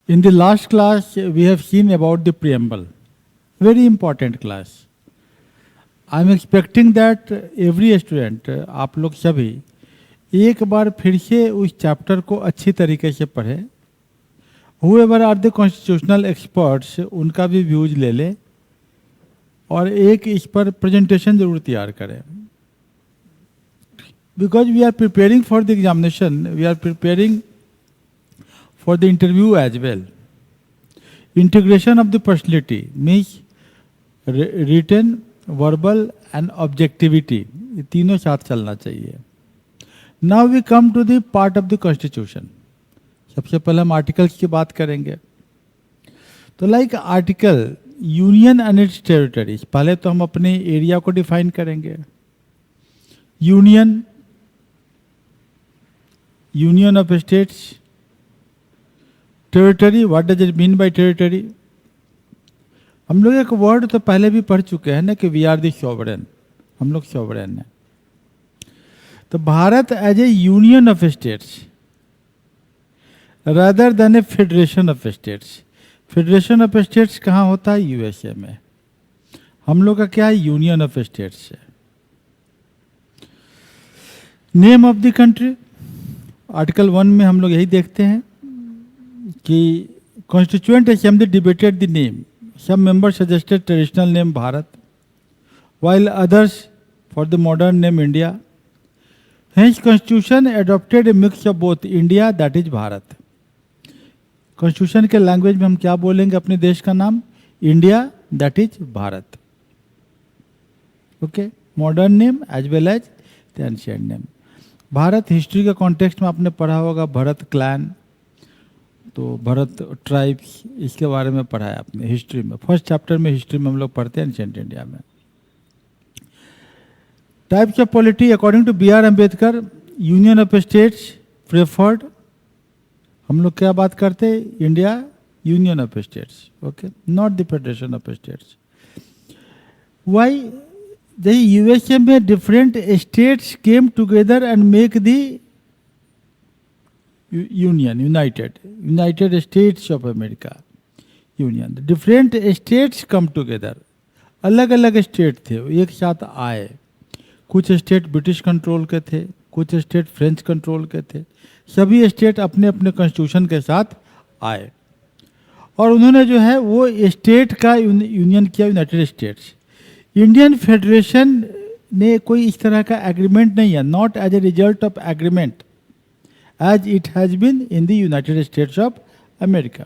In the last class, we have seen about the preamble. Very important class. I am expecting that every student, आप लोग सभी एक बार फिर से उस चैप्टर को अच्छी तरीके से पढ़े. Whoever are the constitutional experts, उनका भी व्यूज ले ले और एक इस पर प्रेजेंटेशन जरूर तैयार करें. Because we are preparing for the examination, we are preparing for the interview as well. Integration of the personality means written, verbal and objectivity. ये तीनों साथ चलना चाहिए. Now we come to the part of the constitution. सबसे पहले हम articles की बात करेंगे. तो like article union and it's territories. पहले तो हम अपने एरिया को डिफाइन करेंगे. Union, union of states. Territory, what does it mean by territory? हम लोग एक वर्ड तो पहले भी पढ़ चुके हैं ना कि वी आर द सॉवरेन. हम लोग सॉवरेन हैं. तो Bharat as a union of states rather than a federation of states. Federation of states कहाँ होता है? यूएसए में. हम लोग का क्या है? यूनियन ऑफ स्टेट्स है. Name of the country, article 1 में हम लोग यही देखते हैं कि constituent assembly debated the name. Some members suggested traditional name Bharat, while others for the modern name India. Hence, Constitution adopted a mix of both India, that is Bharat. Constitution के language में हम क्या बोलेंगे अपने देश का नाम? India, that is Bharat. Okay, modern name as well as the ancient name. Bharat history के कॉन्टेक्स्ट में आपने पढ़ा होगा भरत क्लैन, तो भरत ट्राइब्स, इसके बारे में पढ़ा है आपने हिस्ट्री में. फर्स्ट चैप्टर में हिस्ट्री में हम लोग पढ़ते हैं एंशिएंट इंडिया में. Types of polity according to B R Ambedkar, union of states preferred. हम लोग क्या बात करते हैं? India union of states. Okay, not the federation of states. Why? The USA में different states came together and make the union, United States of America union. Different states come together. अलग अलग state थे, एक साथ आए. कुछ state British control के थे, कुछ स्टेट फ्रेंच कंट्रोल के थे. सभी स्टेट अपने अपने कॉन्स्टिट्यूशन के साथ आए और उन्होंने जो है वो स्टेट का यूनियन किया, यूनाइटेड स्टेट्स. इंडियन फेडरेशन ने कोई इस तरह का एग्रीमेंट नहीं है, not as a result of agreement as it has been in the United States of America.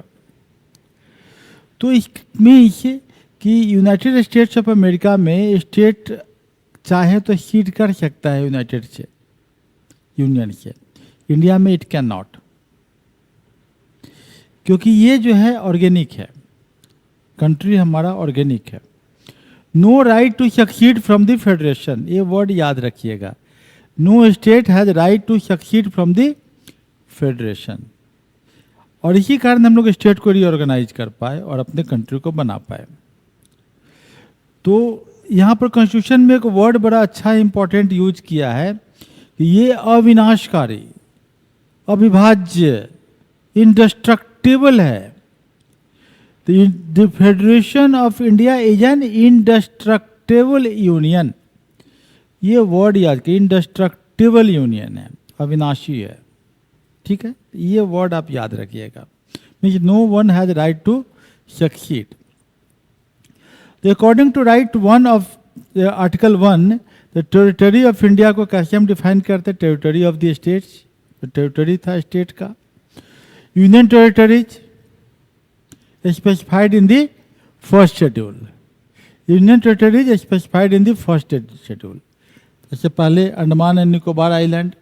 तो इसमें कि यूनाइटेड स्टेट्स ऑफ अमेरिका में स्टेट चाहे तो सीड कर सकता है यूनाइटेड से, यूनियन से. इंडिया में इट कैन नॉट, क्योंकि ये जो है ऑर्गेनिक है, कंट्री हमारा ऑर्गेनिक है. No right to secede from the federation, ये वर्ड याद रखिएगा. No state has right to secede from the federation. और इसी कारण हम लोग स्टेट को रीऑर्गेनाइज कर पाए और अपने कंट्री को बना पाए. तो यहाँ पर कॉन्स्टिट्यूशन में एक वर्ड बड़ा अच्छा इंपॉर्टेंट यूज किया है कि ये अविनाशकारी, अविभाज्य, इंडेस्ट्रक्टिबल है. The federation of India is an इंडेस्ट्रक्टिबल union. ये वर्ड याद कि इंडेस्ट्रक्टिबल यूनियन है, अविनाशी है. ठीक है, ये वर्ड आप याद रखिएगा. Means no one has right to secede. According to right 1 of article 1, the territory of India को कैसे हम डिफाइन करते हैं? Territory of the states. Territory था स्टेट का. Union territories specified in the first schedule. Union territories specified in the first schedule. इससे पहले Andaman and Nicobar island,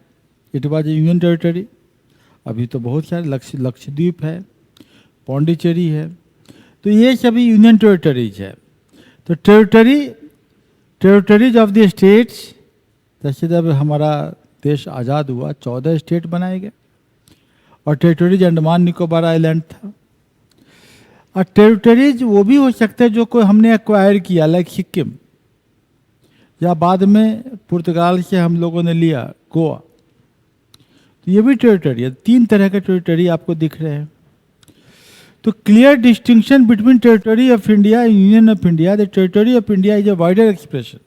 it was union territory. अभी तो बहुत सारे लक्षद्वीप है, पौंडीचेरी है, तो ये सभी यूनियन टेरिटरीज है. तो टेरिटरीज ऑफ द स्टेट्स, जैसे जब हमारा देश आज़ाद हुआ 14 स्टेट बनाए गए और टेरिटरीज अंडमान निकोबार आइलैंड था. और टेरिटरीज वो भी हो सकते हैं जो कोई हमने एक्वायर किया, लाइक सिक्किम, या बाद में पुर्तगाल से हम लोगों ने लिया गोवा. तो ये भी टेरिटरी है. 3 तरह के टेरिटरी आपको दिख रहे हैं. तो clear distinction between territory of India and union of India. The territory of India is a wider expression.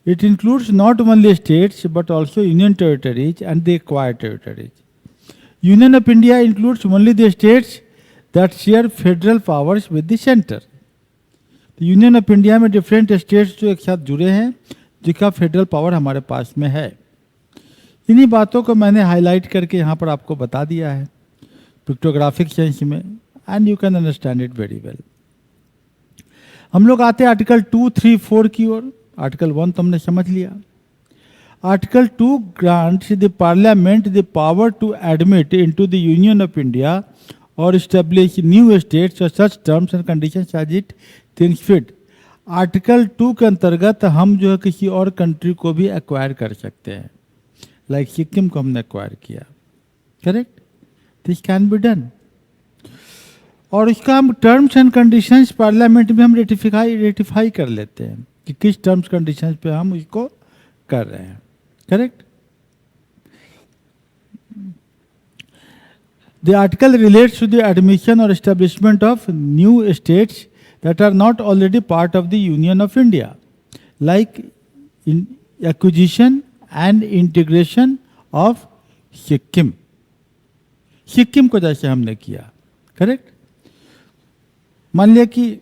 It includes not only states but also union territories and the acquired territories. Union of India includes only the states that share federal powers with the center. The Union of India में different states जो एक साथ जुड़े हैं जिसका federal power हमारे पास में है. इन्हीं बातों को मैंने हाईलाइट करके यहाँ पर आपको बता दिया है पिक्टोग्राफिक सेंस में, and you can understand it very well. हम लोग आते हैं आर्टिकल 2, 3, 4 की ओर. आर्टिकल 1 तो हमने समझ लिया. Article 2 grants the parliament the power to admit into the union of India और एस्टेब्लिश न्यू स्टेट्स और such terms and conditions as it thinks fit. Article 2 के अंतर्गत हम जो है किसी और कंट्री को भी एक्वायर कर सकते हैं. लाइक सिक्किम को हमने एक्वायर किया. Correct. This can be done. और इसका हम टर्म्स एंड कंडीशंस पार्लियामेंट में हम रेटिफाई कर लेते हैं कि किस टर्म्स कंडीशंस पे हम इसको कर रहे हैं. Correct. The article relates to the admission और establishment of new states that are not already part of the union of India, like acquisition and integration of Sikkim. Sikkim को जैसे हमने किया. करेक्ट. मान लिया कि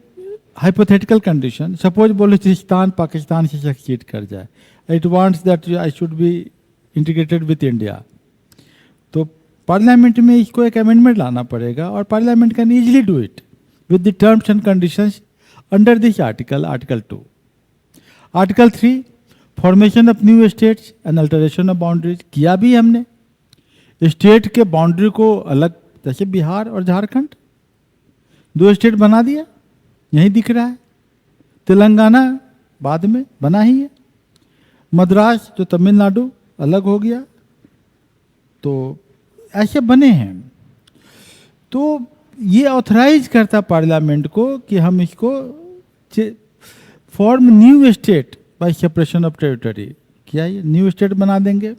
hypothetical condition, suppose Balochistan Pakistan से सक्सीड कर जाए. It wants that I should be integrated with India. तो पार्लियामेंट में इसको एक अमेंडमेंट लाना पड़ेगा और parliament can easily do it with the terms and conditions under this article, article 2. Article 3 formation of new states and alteration of boundaries. किया भी हमने. स्टेट के बाउंड्री को अलग, जैसे बिहार और झारखंड 2 स्टेट बना दिया. यही दिख रहा है. तेलंगाना बाद में बना ही है. मद्रास जो तमिलनाडु अलग हो गया. तो ऐसे बने हैं. तो ये ऑथराइज करता पार्लियामेंट को कि हम इसको form new state by separation of territory. क्या ये न्यू स्टेट बना देंगे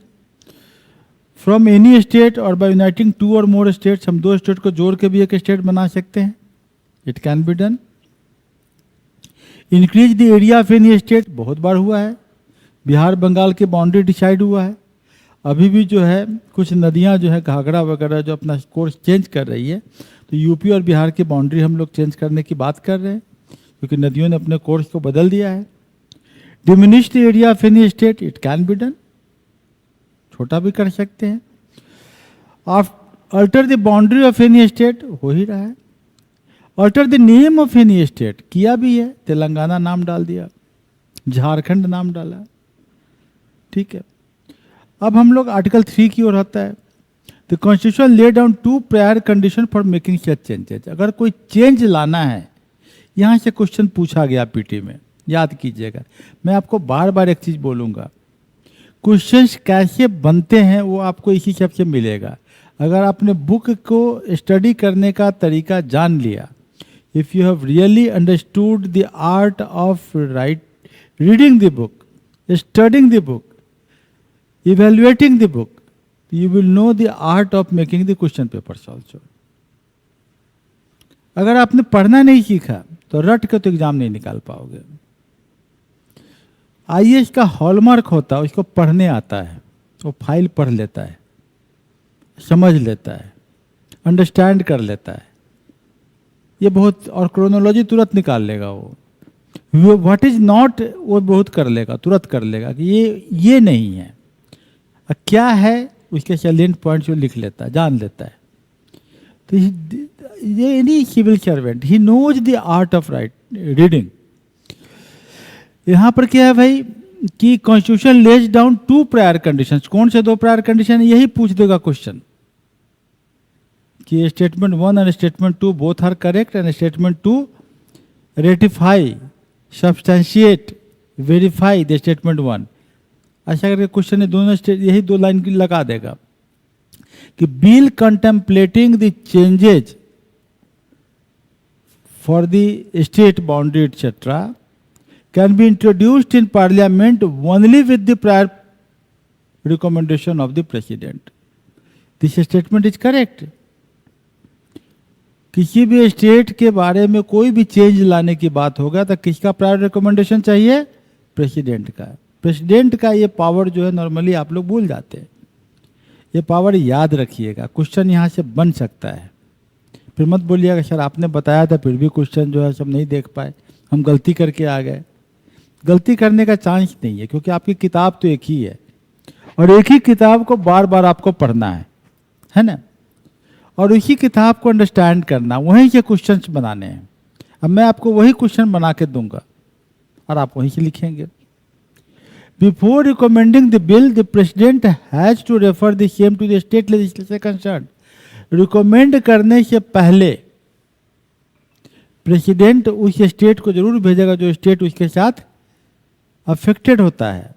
फ्रॉम एनी स्टेट और बाय यूनाइटिंग 2 और मोर स्टेट्स. हम 2 स्टेट को जोड़ के भी एक स्टेट बना सकते हैं. It can be done. Increase the area of any state. बहुत बार हुआ है. बिहार बंगाल के बाउंड्री डिसाइड हुआ है. अभी भी जो है कुछ नदियां जो है घाघरा वगैरह जो अपना कोर्स चेंज कर रही है, तो यूपी और बिहार की बाउंड्री हम लोग चेंज करने की बात कर रहे हैं क्योंकि नदियों ने अपने कोर्स को बदल दिया है. Diminish the area of any state. It can be done. छोटा भी कर सकते हैं. Alter the boundary of any state. हो ही रहा है. Alter the name of any state. किया भी है. तेलंगाना नाम डाल दिया, झारखंड नाम डाला. ठीक है. अब हम लोग आर्टिकल 3 की ओर आता है. The constitution lay down 2 prior condition for making such changes. अगर कोई चेंज लाना है, यहाँ से क्वेश्चन पूछा गया पीटी में, याद कीजिएगा. मैं आपको बार बार एक चीज बोलूंगा, क्वेश्चंस कैसे बनते हैं वो आपको इसी सब से मिलेगा. अगर आपने बुक को स्टडी करने का तरीका जान लिया, if you have really understood the art of reading the book, studying the book, evaluating the book, you will know the art of making the question papers also. अगर आपने पढ़ना नहीं सीखा तो रट के तो एग्जाम नहीं निकाल पाओगे. आईएएस का हॉलमार्क होता है उसको पढ़ने आता है. वो फाइल पढ़ लेता है, समझ लेता है, अंडरस्टैंड कर लेता है. ये बहुत, और क्रोनोलॉजी तुरंत निकाल लेगा वो. व्हाट इज नॉट वो बहुत कर लेगा, तुरंत कर लेगा कि ये नहीं है. क्या है उसके सैलिएंट पॉइंट्स वो लिख लेता है, जान लेता है. तो ये एनी सिविल सर्वेंट ही knows the art of reading. यहाँ पर क्या है भाई कि constitution lays down 2 prior conditions. कौन से 2 प्रायर कंडीशन? यही पूछ देगा क्वेश्चन कि statement 1 and statement 2 both are correct and statement 2 ratify, substantiate, verify the statement 1. ऐसा करके क्वेश्चन दोनों यही 2 लाइन लगा देगा कि bill contemplating the changes for the state boundary etcetera can be introduced in parliament only with the prior recommendation of the president. This statement is correct. किसी भी state के बारे में कोई भी चेंज लाने की बात होगा तो किसका प्रायर रिकमेंडेशन चाहिए? प्रेसिडेंट का। प्रेसिडेंट का ये पावर जो है नॉर्मली आप लोग भूल जाते हैं, ये पावर याद रखिएगा, क्वेश्चन यहाँ से बन सकता है। फिर मत बोलिएगा सर आपने बताया था फिर भी क्वेश्चन जो है सब नहीं देख पाए, हम गलती करके आ गए। गलती करने का चांस नहीं है, क्योंकि आपकी किताब तो एक ही है और एक ही किताब को बार बार आपको पढ़ना है ना, और उसी किताब को अंडरस्टैंड करना, वहीं से क्वेश्चंस बनाने हैं। अब मैं आपको वही क्वेश्चन बना के दूंगा और आप वहीं से लिखेंगे। Before recommending the bill the president has to refer the same to the state legislature concern. Recommend करने से पहले प्रेसिडेंट उस स्टेट को जरूर भेजेगा जो स्टेट उसके साथ अफेक्टेड होता है,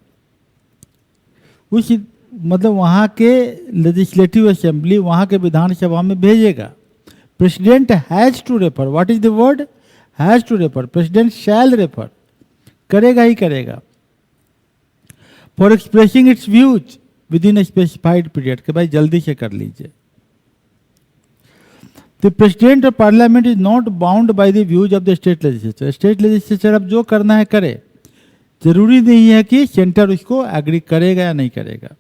उस मतलब वहाँ के लेजिस्लेटिव असेंबली, वहाँ के विधानसभा में भेजेगा। President has to refer, what is the word? Has to refer. President shall refer, करेगा ही करेगा। For expressing its views within a specified period, कि भाई जल्दी से कर लीजिए। The president of parliament is not bound by the views of the state legislature. State legislature अब जो करना है करे, जरूरी नहीं है कि सेंटर उसको एग्री करेगा या नहीं करेगा,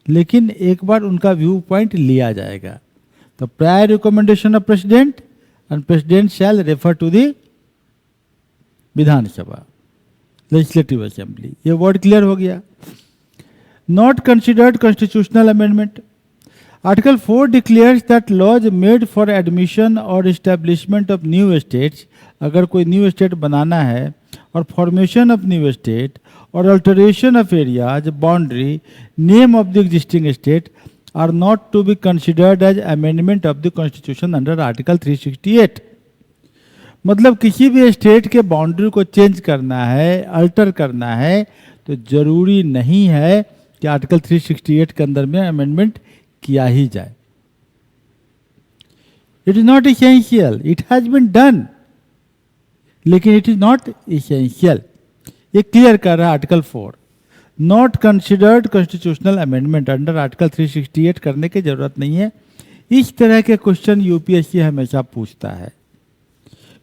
लेकिन एक बार उनका व्यू पॉइंट लिया जाएगा। तो prior recommendation of president and president shall refer to the Vidhan Sabha legislative assembly. ये वर्ड क्लियर हो गया। Not considered constitutional amendment. Article 4 declares that laws made for admission और एस्टेब्लिशमेंट ऑफ न्यू स्टेट्स, अगर कोई new state बनाना है, और formation of new state और alteration of areas boundary name of the existing state are not to be considered as amendment of the constitution under article 368। मतलब किसी भी state के बाउंड्री को चेंज करना है, अल्टर करना है, तो जरूरी नहीं है कि आर्टिकल 368 के अंदर में अमेंडमेंट किया ही जाए। It is not essential, it has been done, लेकिन इट इज नॉट इसेंशियल। ये क्लियर कर रहा है article 4। Not considered constitutional amendment under article 368 करने की जरूरत नहीं है। इस तरह के क्वेश्चन यूपीएससी हमेशा पूछता है,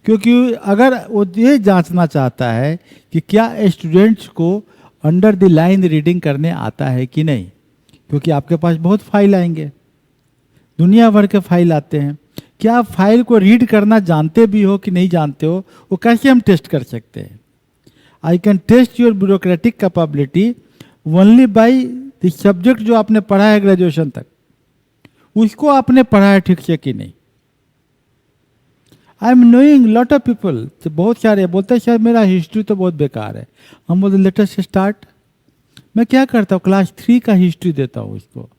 क्योंकि अगर वो ये जांचना चाहता है कि क्या स्टूडेंट्स को अंडर द लाइन रीडिंग करने आता है कि नहीं, क्योंकि आपके पास बहुत फाइल आएंगे, दुनिया भर के फाइल आते हैं। क्या आप फाइल को रीड करना जानते भी हो कि नहीं जानते हो, वो कैसे हम टेस्ट कर सकते हैं? I can test your bureaucratic capability only by the subject जो आपने पढ़ा है ग्रेजुएशन तक, उसको आपने पढ़ा है ठीक से कि नहीं। I am knowing lot of people, बहुत सारे बोलते हैं सर मेरा हिस्ट्री तो बहुत बेकार है। हम बोलते लेट अस स्टार्ट। मैं क्या करता हूँ, क्लास 3 का हिस्ट्री देता हूँ उसको,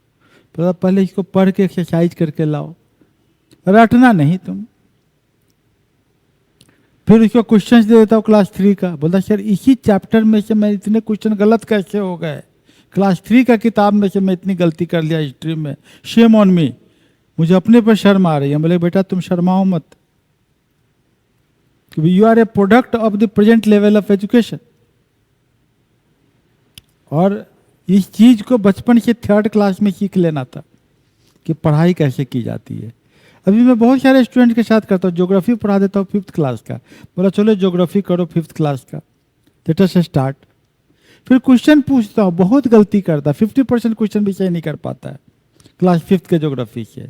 तो पहले इसको पढ़ के एक्सरसाइज करके लाओ, रटना नहीं तुम। फिर उसको क्वेश्चंस दे देता हूँ क्लास 3 का, बोलता सर इसी चैप्टर में से मैं इतने क्वेश्चन गलत कैसे हो गए, क्लास 3 का किताब में से मैं इतनी गलती कर लिया हिस्ट्री में, शेम ऑन मी, मुझे अपने पर शर्म आ रही है। बोले बेटा तुम शर्माओ मत, you are a product of the present level of education. और इस चीज को बचपन से 3rd क्लास में सीख लेना था कि पढ़ाई कैसे की जाती है। अभी मैं बहुत सारे स्टूडेंट के साथ करता हूँ, ज्योग्राफी पढ़ा देता हूँ 5th क्लास का, बोला चलो ज्योग्राफी करो 5th क्लास का, लेट अस स्टार्ट। फिर क्वेश्चन पूछता हूँ, बहुत गलती करता, 50% क्वेश्चन भी सही नहीं कर पाता है क्लास 5th के ज्योग्राफी से।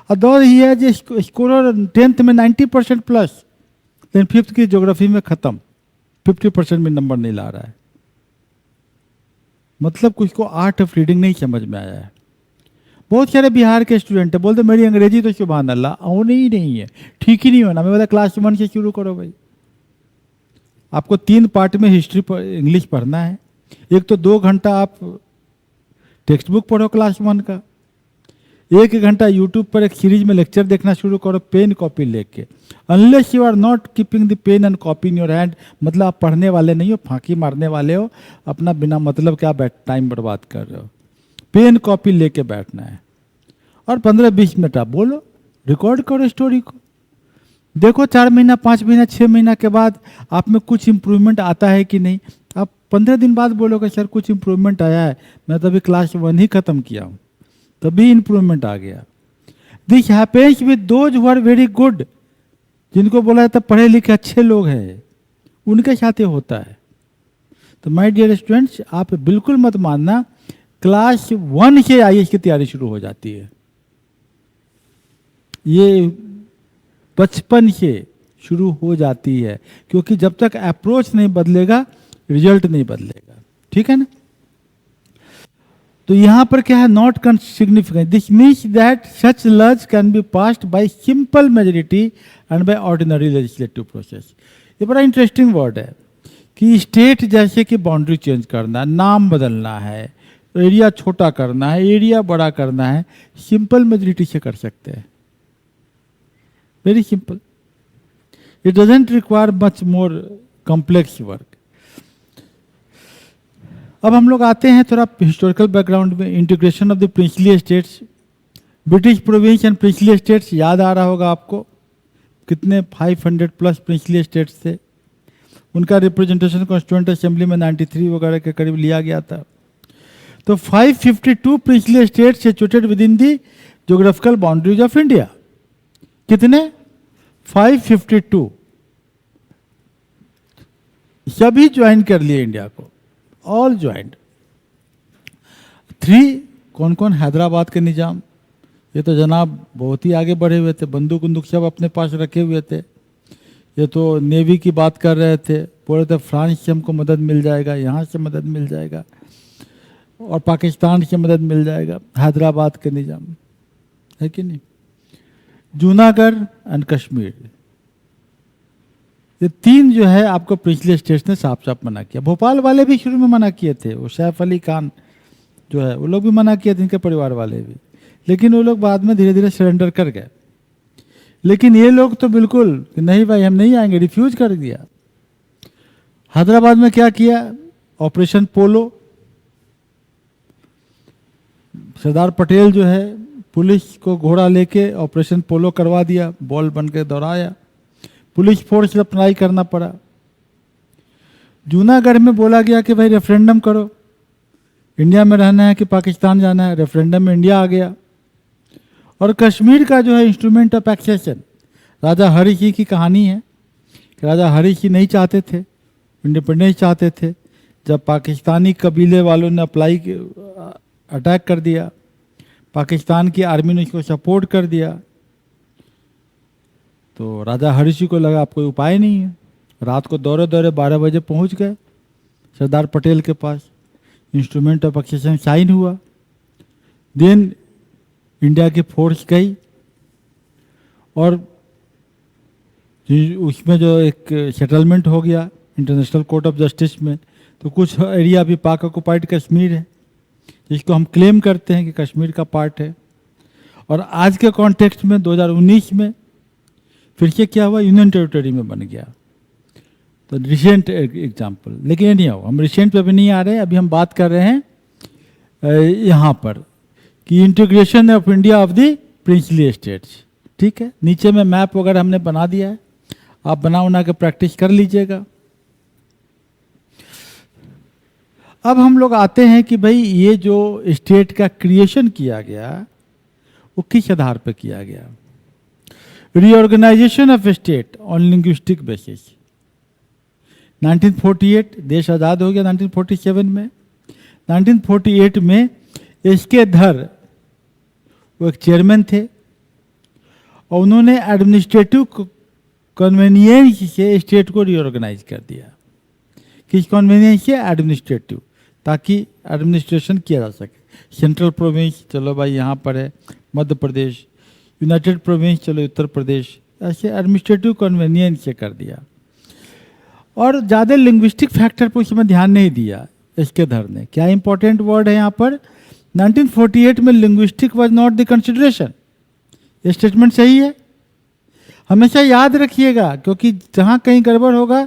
और ये है जो स्कोर 10th में 90% प्लस, लेकिन 5th की ज्योग्राफी में खत्म, 50% में नंबर नहीं ला रहा है। मतलब कुछ को आर्ट ऑफ रीडिंग नहीं समझ में आया है। बहुत सारे बिहार के स्टूडेंट है, बोलते मेरी अंग्रेजी तो सुभान अल्लाह होनी ही नहीं है, ठीक ही नहीं होना। मैं बोला क्लास 1 से शुरू करो भाई। आपको 3 पार्ट में हिस्ट्री इंग्लिश पढ़ना है। एक तो 2 घंटा आप टेक्स्ट बुक पढ़ो क्लास 1 का, 1 घंटा यूट्यूब पर एक सीरीज में लेक्चर देखना शुरू करो पेन कॉपी लेके। Unless you are not keeping the pen and copy in your hand, मतलब आप पढ़ने वाले नहीं हो, फांकी मारने वाले हो, अपना बिना मतलब क्या टाइम बर्बाद कर रहे हो। पेन कॉपी लेके बैठना है और 15-20 मिनट आप बोलो, रिकॉर्ड करो स्टोरी को, देखो 4 महीना 5 महीना 6 महीना के बाद आप में कुछ इंप्रूवमेंट आता है कि नहीं। आप 15 दिन बाद बोलोगे सर कुछ इंप्रूवमेंट आया है, मैं तो अभी क्लास 1 ही खत्म किया हूँ, तभी इंप्रूवमेंट आ गया। This happens with those who are very good, जिनको बोला जाता है पढ़े लिखे अच्छे लोग हैं, उनके साथ ये होता है। तो माय डियर स्टूडेंट्स, आप बिल्कुल मत मानना क्लास 1 से आईएएस की तैयारी शुरू हो जाती है। ये बचपन से शुरू हो जाती है, क्योंकि जब तक अप्रोच नहीं बदलेगा रिजल्ट नहीं बदलेगा। ठीक है ना? तो यहां पर क्या है, not significant, this means that such laws can be passed by simple majority and by ordinary legislative process. ये बड़ा इंटरेस्टिंग वर्ड है कि स्टेट जैसे कि बाउंड्री चेंज करना, नाम बदलना है, एरिया छोटा करना है, एरिया बड़ा करना है, सिंपल मेजोरिटी से कर सकते हैं। Very simple, it doesn't require much more complex work. अब हम लोग आते हैं थोड़ा हिस्टोरिकल बैकग्राउंड में, integration of the princely states, British province and princely states. याद आ रहा होगा आपको कितने 500 प्लस प्रिंसली स्टेट्स थे, उनका रिप्रेजेंटेशन कॉन्स्टिट्यूएंट असेंबली में 93 वगैरह के करीब लिया गया था। तो 552 princely states situated with in the geographical boundaries of India. कितने? 552, सभी ज्वाइन कर लिए इंडिया को, ऑल ज्वाइंट। 3 कौन कौन? हैदराबाद के निजाम, ये तो जनाब बहुत ही आगे बढ़े हुए थे, बंदूक बंदूक सब अपने पास रखे हुए थे। ये तो नेवी की बात कर रहे थे, बोल रहे थे फ्रांस से हमको मदद मिल जाएगा, यहाँ से मदद मिल जाएगा और पाकिस्तान से मदद मिल जाएगा। हैदराबाद के निजाम है कि नहीं? जूनागढ़ एंड कश्मीर, ये 3 जो है आपको प्रिंसली स्टेट्स ने साफ साफ मना किया। भोपाल वाले भी शुरू में मना किए थे, वो सैफ अली खान जो है वो लोग भी मना किए थे, इनके परिवार वाले भी, लेकिन वो लोग बाद में धीरे धीरे सरेंडर कर गए। लेकिन ये लोग तो बिल्कुल नहीं भाई हम नहीं आएंगे, रिफ्यूज कर दिया। हैदराबाद में क्या किया? ऑपरेशन पोलो, सरदार पटेल जो है पुलिस को घोड़ा लेके ऑपरेशन पोलो करवा दिया, बॉल बन के दौड़ाया, पुलिस फोर्स अप्लाई करना पड़ा। जूनागढ़ में बोला गया कि भाई रेफरेंडम करो, इंडिया में रहना है कि पाकिस्तान जाना है, रेफरेंडम में इंडिया आ गया। और कश्मीर का जो है इंस्ट्रूमेंट ऑफ एक्सेशन, राजा हरि सिंह की कहानी है कि राजा हरि सिंह नहीं चाहते थे, इंडिपेंडेंस चाहते थे। जब पाकिस्तानी कबीले वालों ने अटैक कर दिया, पाकिस्तान की आर्मी ने इसको सपोर्ट कर दिया, तो राजा हरि सिंह को लगा अब कोई उपाय नहीं है। रात को दौरे दौरे 12 बजे पहुंच गए सरदार पटेल के पास, इंस्ट्रूमेंट ऑफ एक्सेशन साइन हुआ। देन इंडिया की फोर्स गई और उसमें जो एक सेटलमेंट हो गया इंटरनेशनल कोर्ट ऑफ जस्टिस में, तो कुछ एरिया अभी पाक ऑक्युपाइड कश्मीर है, जिसको हम क्लेम करते हैं कि कश्मीर का पार्ट है। और आज के कॉन्टेक्स्ट में 2019 में फिर से क्या हुआ, यूनियन टेरिटरी में बन गया। तो रिसेंट एग्जाम्पल, लेकिन ये नहीं हो, हम रिसेंट पे भी नहीं आ रहे, अभी हम बात कर रहे हैं यहाँ पर कि integration of India of the princely states. ठीक है, नीचे में मैप वगैरह हमने बना दिया है, आप बना के प्रैक्टिस कर लीजिएगा। अब हम लोग आते हैं कि भाई ये जो स्टेट का क्रिएशन किया गया वो किस आधार पर किया गया। Reorganisation of state on linguistic basis. 1948 देश आज़ाद हो गया 1947 में। 1948 में एसके धर वो एक चेयरमैन थे और उन्होंने एडमिनिस्ट्रेटिव कन्वीनियंस से स्टेट को रीऑर्गेनाइज कर दिया। किस कन्वीनियंस से? एडमिनिस्ट्रेटिव, ताकि एडमिनिस्ट्रेशन किया जा सके। सेंट्रल प्रोविंस चलो भाई यहाँ पर है मध्य प्रदेश, यूनाइटेड प्रोविंस चलो उत्तर प्रदेश, ऐसे एडमिनिस्ट्रेटिव कन्वीनियंस से कर दिया। और ज़्यादा लिंग्विस्टिक फैक्टर पर उसमें ध्यान नहीं दिया एसके धर ने। क्या इंपॉर्टेंट वर्ड है यहाँ पर? 1948 में linguistic was not the consideration. ये स्टेटमेंट सही है, हमेशा याद रखिएगा, क्योंकि जहाँ कहीं गड़बड़ होगा,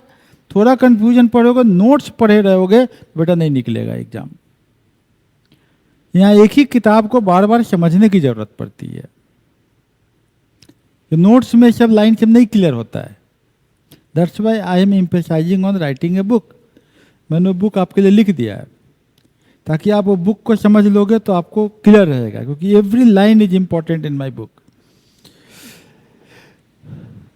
थोड़ा कंफ्यूजन पड़ेगा, नोट्स पढ़े रहोगे बेटा नहीं निकलेगा एग्जाम। यहाँ एक ही किताब को बार बार समझने की जरूरत पड़ती है, नोट्स में सब लाइन सब नहीं क्लियर होता है। That's why I am emphasising on writing a book. मैंने बुक आपके लिए लिख दिया है ताकि आप वो बुक को समझ लोगे तो आपको क्लियर रहेगा, क्योंकि every line is important in my book.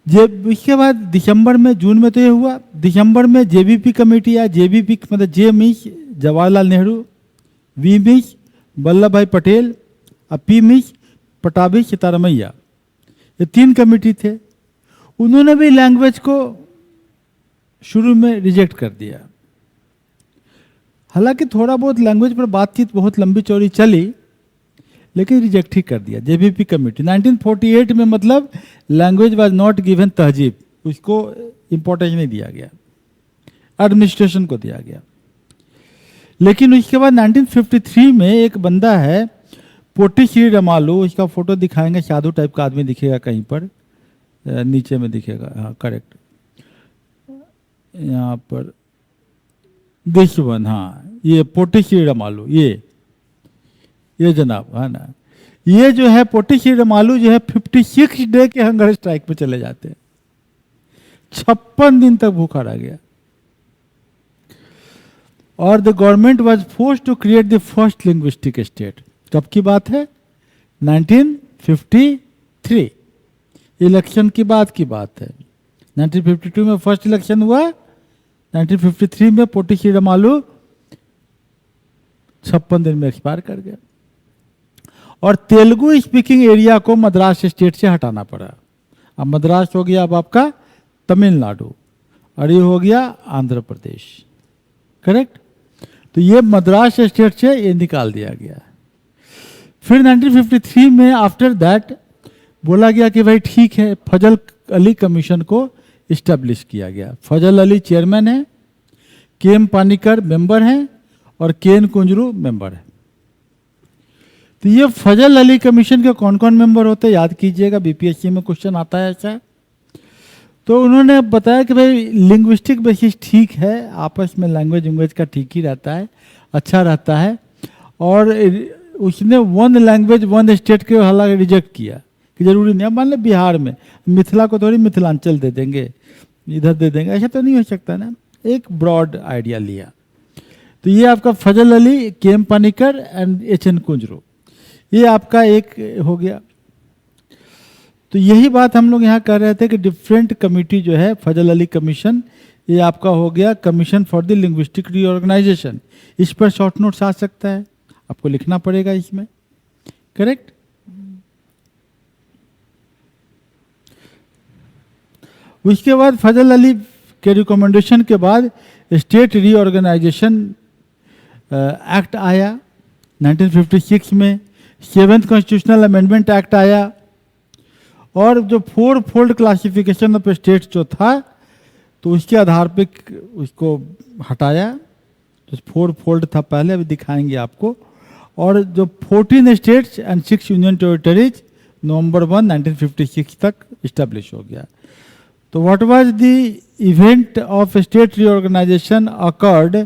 जब इसके बाद दिसंबर में, जून में तो ये हुआ, दिसंबर में जेबीपी कमेटी या जेबीपी मतलब J means Jawaharlal Nehru, V means Vallabh Bhai Patel और पी मीन्स पटाभी सीतारमैया, ये 3 कमेटी थे। उन्होंने भी लैंग्वेज को शुरू में रिजेक्ट कर दिया। हालांकि थोड़ा बहुत लैंग्वेज पर बातचीत बहुत लंबी चौड़ी चली, लेकिन रिजेक्ट ही कर दिया जेबीपी कमेटी 1948 में। मतलब लैंग्वेज वाज नॉट गिवन तहजीब, उसको इंपॉर्टेंस नहीं दिया गया, एडमिनिस्ट्रेशन को दिया गया। लेकिन उसके बाद 1953 में एक बंदा है पोटी श्री रमालू, उसका फोटो दिखाएंगे, साधु टाइप का आदमी दिखेगा कहीं पर, नीचे में दिखेगा, हाँ करेक्ट, यहाँ पर देशवन, हाँ ये पोटी श्री रमालू, ये जनाब है ना, ये जो है पोटी श्री रमालू जो है 56 डे के हंगर स्ट्राइक पे चले जाते हैं, 56 दिन तक भूखा रह गया। और the government was forced to create the first linguistic state. कब की बात है? 1953, इलेक्शन की बात है। 1952 में फर्स्ट इलेक्शन हुआ, 1953 में पोटी श्री रमालू 56 दिन में एक्सपायर कर गया। और तेलुगु स्पीकिंग एरिया को मद्रास स्टेट से हटाना पड़ा। अब मद्रास हो गया अब आपका तमिलनाडु, और ये हो गया आंध्र प्रदेश, करेक्ट। तो ये मद्रास स्टेट से ये निकाल दिया गया। फिर 1953 में आफ्टर दैट बोला गया कि भाई ठीक है, फजल अली कमीशन को इस्टेब्लिश किया गया। फजल अली चेयरमैन है, के एम पानीकर मेंबर हैं और के एन कुंजरू मेंबर है। तो ये फजल अली कमीशन के कौन कौन मेंबर होते हैं याद कीजिएगा, बीपीएससी में क्वेश्चन आता है ऐसा। तो उन्होंने बताया कि भाई लिंग्विस्टिक बेसिस ठीक है, आपस में लैंग्वेज का ठीक ही रहता है, अच्छा रहता है। और उसने 1 लैंग्वेज 1 स्टेट के हालांकि रिजेक्ट किया कि जरूरी नहीं। अब मान लो बिहार में मिथिला को थोड़ी मिथिलांचल दे देंगे, इधर दे देंगे, ऐसा तो नहीं हो सकता ना। एक ब्रॉड आइडिया लिया। तो ये आपका Fazal Ali, K M Panikkar and H N Kunzru, ये आपका एक हो गया। तो यही बात हम लोग यहाँ कर रहे थे कि डिफरेंट कमिटी जो है, फजल अली कमीशन, ये आपका हो गया commission for the linguistic reorganisation. इस पर शॉर्ट नोट्स आ सकता है, आपको लिखना पड़ेगा इसमें, करेक्ट। उसके बाद फजल अली के रिकमेंडेशन के बाद स्टेट रीऑर्गेनाइजेशन एक्ट आया 1956 में, 7th कॉन्स्टिट्यूशनल अमेंडमेंट एक्ट आया। और जो 4 फोल्ड क्लासिफिकेशन ऑफ स्टेट्स जो था, तो उसके आधार पे उसको हटाया। तो 4 फोल्ड था पहले, अभी दिखाएंगे आपको। और जो 14 states and 6 union territories November 1, 1956 तक इस्टेब्लिश हो गया। तो what was the event of state reorganisation occurred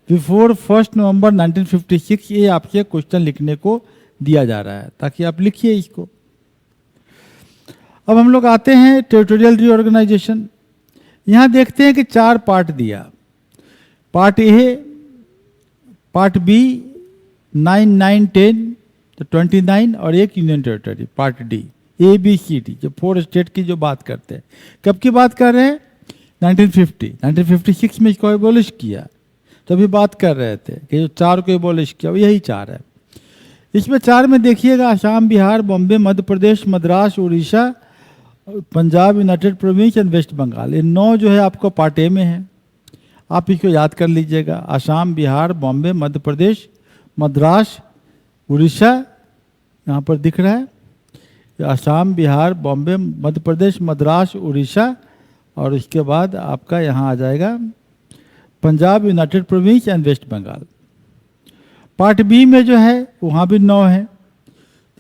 before 1 November 1956, ये आपसे क्वेश्चन लिखने को दिया जा रहा है, ताकि आप लिखिए इसको। अब हम लोग आते हैं टेरिटोरियल रीऑर्गेनाइजेशन। यहाँ देखते हैं कि 4 पार्ट दिया, पार्ट ए, पार्ट बी 9, 9, 10 तो 29 और एक union territory, part D, A B C D, जो 4 स्टेट की जो बात करते हैं। कब की बात कर रहे हैं? 1956 में इसको एबॉलिश किया। तो अभी बात कर रहे थे कि जो 4 को एबॉलिश किया, यही 4 है। इसमें 4 में देखिएगा Assam, Bihar, Bombay, Madhya Pradesh, Madras, Orissa, Punjab, United province and waste Bengal, ये 9 जो है आपको पार्ट ए में है। आप इसको याद कर लीजिएगा, असम, बिहार, बॉम्बे, मध्य प्रदेश, मद्रास, उड़ीसा, यहाँ पर दिख रहा है असम, बिहार, बॉम्बे, मध्य प्रदेश, मद्रास, उड़ीसा, और उसके बाद आपका यहाँ आ जाएगा Punjab, United province and waste Bengal. Part B में जो है वहाँ भी 9 हैं,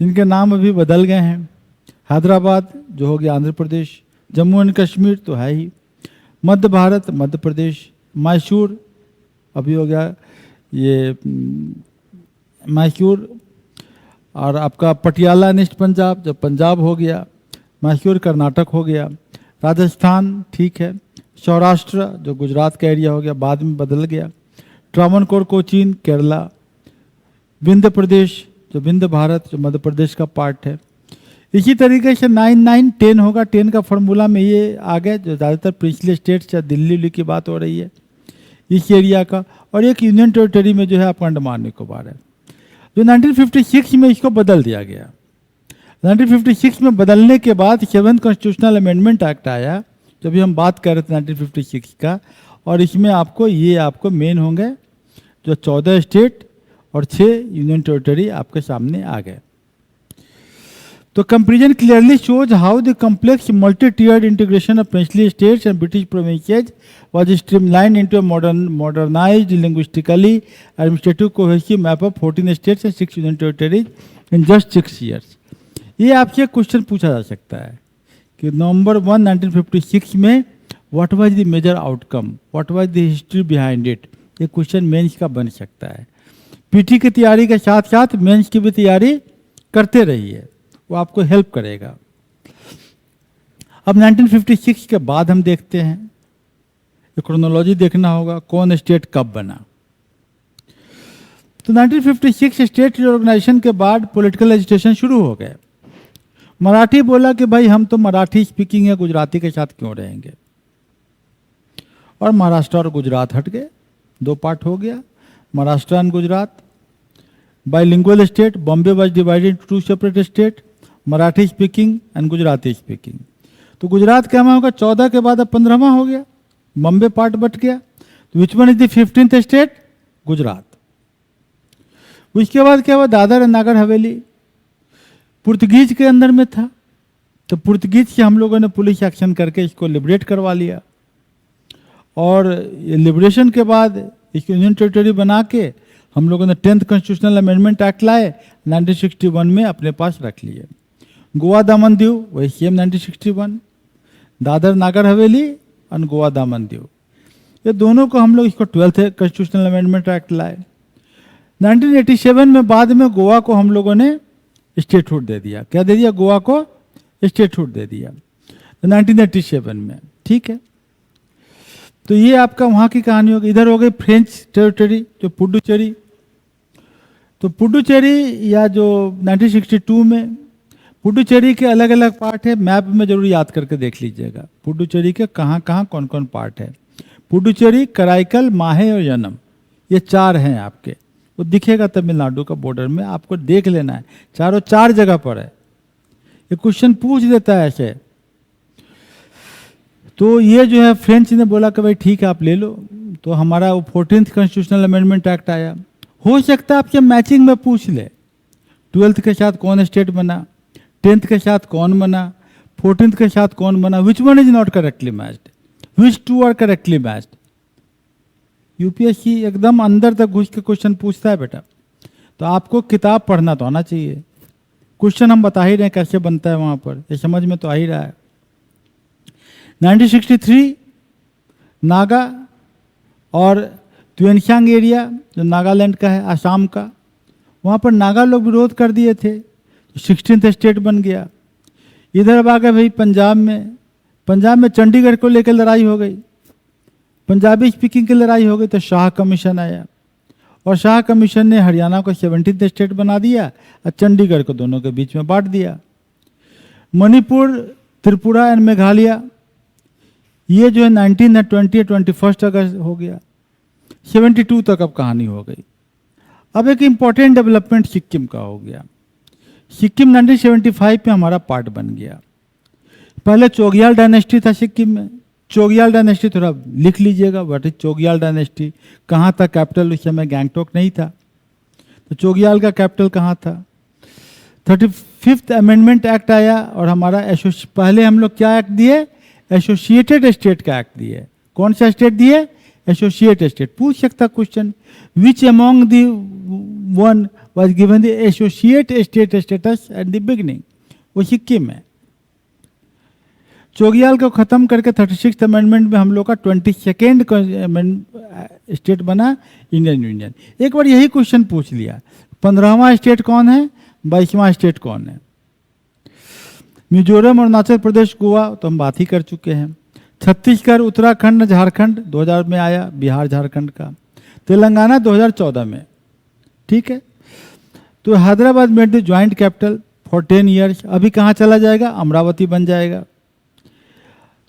जिनके नाम अभी बदल गए हैं। हैदराबाद जो हो गया आंध्र प्रदेश, जम्मू एंड कश्मीर तो है ही, मध्य भारत मध्य प्रदेश, मैसूर अभी हो गया ये मैसूर, और आपका पटियाला ईस्ट पंजाब जो पंजाब हो गया, मैसूर कर्नाटक हो गया, राजस्थान ठीक है, सौराष्ट्र जो गुजरात का एरिया हो गया, बाद में बदल गया, ट्रावनकोर कोचीन केरला, विंध्य प्रदेश जो विंध्य भारत जो मध्य प्रदेश का पार्ट है, इसी तरीके से 9-9-10 होगा। 10 का फॉर्मूला में ये आ गया, जो ज़्यादातर पिछले स्टेट्स या दिल्ली की बात हो रही है इस एरिया का। और एक यूनियन टेरिटरी में जो है आपका अंडमान निकोबार है, जो 1956 में इसको बदल दिया गया। 1956 में बदलने के बाद 7th कॉन्स्टिट्यूशनल अमेंडमेंट एक्ट आया, जब भी हम बात कर रहे थे 1956 का, और इसमें आपको मेन होंगे जो 14 स्टेट और 6 यूनियन टेरिटरी आपके सामने आ गए। तो comparison clearly shows how the complex multi tiered integration of princely states and British provinces was streamlined into a modernized linguistically administrative cohesive map of 14 states and 6 union territories in just 6 years। ये आपसे question पूछा जा सकता है कि नवंबर 1 1956 में what was the major outcome, what was the history behind it. ये question mains का बन सकता है। पीटी की तैयारी के साथ साथ मेंस की भी तैयारी करते रहिए, वो आपको हेल्प करेगा। अब 1956 के बाद हम देखते हैं, क्रोनोलॉजी देखना होगा कौन स्टेट कब बना। तो 1956 स्टेट रिऑर्गेनाइजेशन के बाद पॉलिटिकल एजिटेशन शुरू हो गए। मराठी बोला कि भाई हम तो मराठी स्पीकिंग है, गुजराती के साथ क्यों रहेंगे, और महाराष्ट्र और गुजरात हट गए, 2 पार्ट हो गया, Maharashtra and Gujarat. Bilingual state, Bombay was divided into 2 separate state, Marathi speaking and Gujarati speaking. तो गुजरात क्या होगा 14 के बाद अब 15वां हो गया, बॉम्बे पार्ट बट गया। तो विच one is the 15th state? Gujarat. उसके बाद क्या हुआ, दादर और नागर हवेली पुर्तगीज के अंदर में था, तो पुर्तगीज से हम लोगों ने पुलिस एक्शन करके इसको लिबरेट करवा लिया, और लिबरेशन के बाद इसको यूनियन टेरिटरी बना के हम लोगों ने 10th कॉन्स्टिट्यूशनल अमेंडमेंट एक्ट लाए 1961 में अपने पास रख लिए। गोवा दामन दीव वही सेम 1961, दादर नागर हवेली और गोवा दामन दीव, ये दोनों को हम लोग इसको 12th कॉन्स्टिट्यूशनल अमेंडमेंट एक्ट लाए। 1987 में बाद में गोवा को हम लोगों ने स्टेटहुड दे दिया। क्या दे दिया? गोवा को स्टेटहुड दे दिया 1987 में। ठीक है, तो ये आपका वहाँ की कहानी होगी। इधर हो गई फ्रेंच टेरिटरी जो पुडुचेरी। तो पुडुचेरी या जो 1962 में, पुडुचेरी के अलग अलग पार्ट है, मैप में जरूर याद करके देख लीजिएगा पुडुचेरी के कहाँ कहाँ कौन कौन पार्ट है। पुडुचेरी, कराईकल, माहे और यनम, ये 4 हैं आपके, वो दिखेगा तमिलनाडु का बॉर्डर में, आपको देख लेना है। चारों 4 जगह पर है, ये क्वेश्चन पूछ देता है ऐसे। तो ये जो है फ्रेंच ने बोला कि भाई ठीक है आप ले लो, तो हमारा 14th कॉन्स्टिट्यूशनल अमेंडमेंट एक्ट आया। हो सकता है आपके मैचिंग में पूछ ले, 12th के साथ कौन स्टेट बना, 10th के साथ कौन बना, 14th के साथ कौन बना, which one is not correctly matched, which 2 are correctly matched. UPSC एकदम अंदर तक घुस के क्वेश्चन पूछता है बेटा, तो आपको किताब पढ़ना तो आना चाहिए। क्वेश्चन हम बता ही रहे हैं कैसे बनता है वहां पर, ये समझ में तो आ ही रहा है। 1963 नागा और त्वेनशांग एरिया जो नागालैंड का है, आसाम का, वहाँ पर नागा लोग विरोध कर दिए थे, तो 16th स्टेट बन गया। इधर अब आ गए भाई पंजाब में चंडीगढ़ को लेकर लड़ाई हो गई, पंजाबी स्पीकिंग की लड़ाई हो गई, तो शाह कमीशन आया, और शाह कमीशन ने हरियाणा को 17th स्टेट बना दिया और चंडीगढ़ को दोनों के बीच में बांट दिया। मणिपुर, त्रिपुरा एंड मेघालय, ये जो है 19 और 20 21 अगस्त हो गया। 72 तक अब कहानी हो गई। अब एक इम्पॉर्टेंट डेवलपमेंट सिक्किम का हो गया। सिक्किम 1975 में हमारा पार्ट बन गया। पहले चोग्याल डायनेस्टी था सिक्किम में। चोग्याल डायनेस्टी थोड़ा लिख लीजिएगा, व्हाट इज चोग्याल डायनेस्टी, कहाँ था कैपिटल, उस समय गैंगटोक नहीं था, तो चोग्याल का कैपिटल कहाँ था। 35th अमेंडमेंट एक्ट आया, और हमारा पहले हम लोग क्या एक्ट दिए, एसोसिएटेड स्टेट का एक्ट दिए। कौन सा स्टेट दिए? Associated state. पूछ सकता question, which among the one was given the associate state status at the beginning, वो सिक्किम है। चोग्याल को खत्म करके 36th अमेंडमेंट में हम लोग का 22nd स्टेट बना इंडियन यूनियन। एक बार यही क्वेश्चन पूछ लिया, 15वां स्टेट कौन है, 22वां स्टेट कौन है। मिजोरम, अरुणाचल प्रदेश, गोवा तो हम बात ही कर चुके हैं। छत्तीसगढ़, उत्तराखंड, झारखंड 2000 में आया, बिहार झारखंड का। तेलंगाना 2014 में। ठीक है, तो Hyderabad made the joint capital for 10 years. अभी कहाँ चला जाएगा? अमरावती बन जाएगा।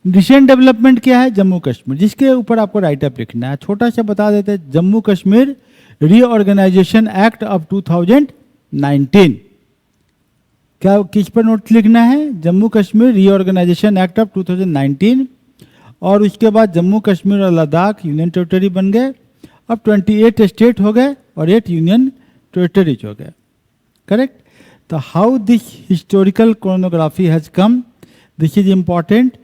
रिसेंट डेवलपमेंट क्या है? जम्मू कश्मीर, जिसके ऊपर आपको राइटअप लिखना है। छोटा सा बता देते हैं, Jammu Kashmir reorganisation act of 2019। क्या, किस पर नोट लिखना है? Jammu Kashmir reorganisation act of 2019। और उसके बाद जम्मू कश्मीर और लद्दाख यूनियन टेरिटरी बन गए। अब 28 स्टेट हो गए और 8 यूनियन टेरिटरीज हो गए। करेक्ट? तो how this historical chronography has come, this is important.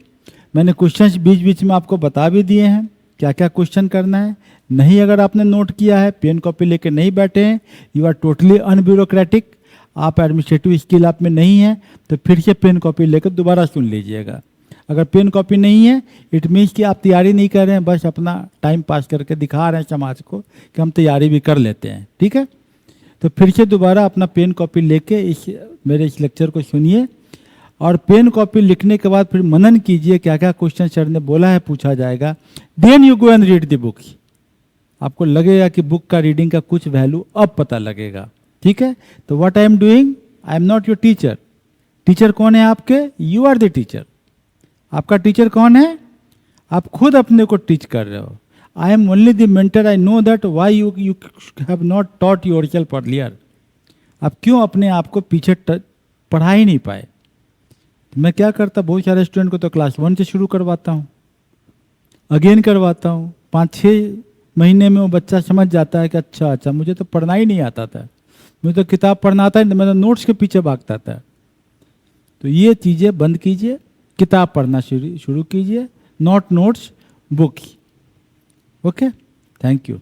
मैंने क्वेश्चंस बीच बीच में आपको बता भी दिए हैं क्या क्या क्वेश्चन करना है। नहीं, अगर आपने नोट किया है, पेन कॉपी लेके नहीं बैठे हैं, यू आर टोटली अनब्यूरोक्रेटिक, आप एडमिनिस्ट्रेटिव स्किल आप में नहीं है, तो फिर से पेन कॉपी लेकर दोबारा सुन लीजिएगा। अगर पेन कॉपी नहीं है, इट मीन्स कि आप तैयारी नहीं कर रहे हैं, बस अपना टाइम पास करके दिखा रहे हैं समाज को कि हम तैयारी भी कर लेते हैं। ठीक है? तो फिर से दोबारा अपना पेन कॉपी लेके मेरे इस लेक्चर को सुनिए, और पेन कॉपी लिखने के बाद फिर मनन कीजिए क्या क्या क्वेश्चन सर ने बोला है, पूछा जाएगा। Then you go and read the book. आपको लगेगा कि बुक का रीडिंग का कुछ वैल्यू अब पता लगेगा। ठीक है? तो what I am doing, I am not your teacher. Teacher कौन है आपके? You are the teacher. आपका टीचर कौन है? आप खुद अपने को टीच कर रहे हो। I am only the mentor, I know that why you have not taught yourself earlier. आप क्यों अपने आप को पीछे पढ़ा ही नहीं पाए? मैं क्या करता, बहुत सारे स्टूडेंट को तो क्लास 1 से शुरू करवाता हूँ, अगेन करवाता हूँ। 5-6 महीने में वो बच्चा समझ जाता है कि अच्छा मुझे तो पढ़ना ही नहीं आता था, मुझे तो किताब पढ़ना आता है, मैं तो नोट्स के पीछे भागता था। तो ये चीज़ें बंद कीजिए, किताब पढ़ना शुरू कीजिए, not notes, book. Okay, thank you.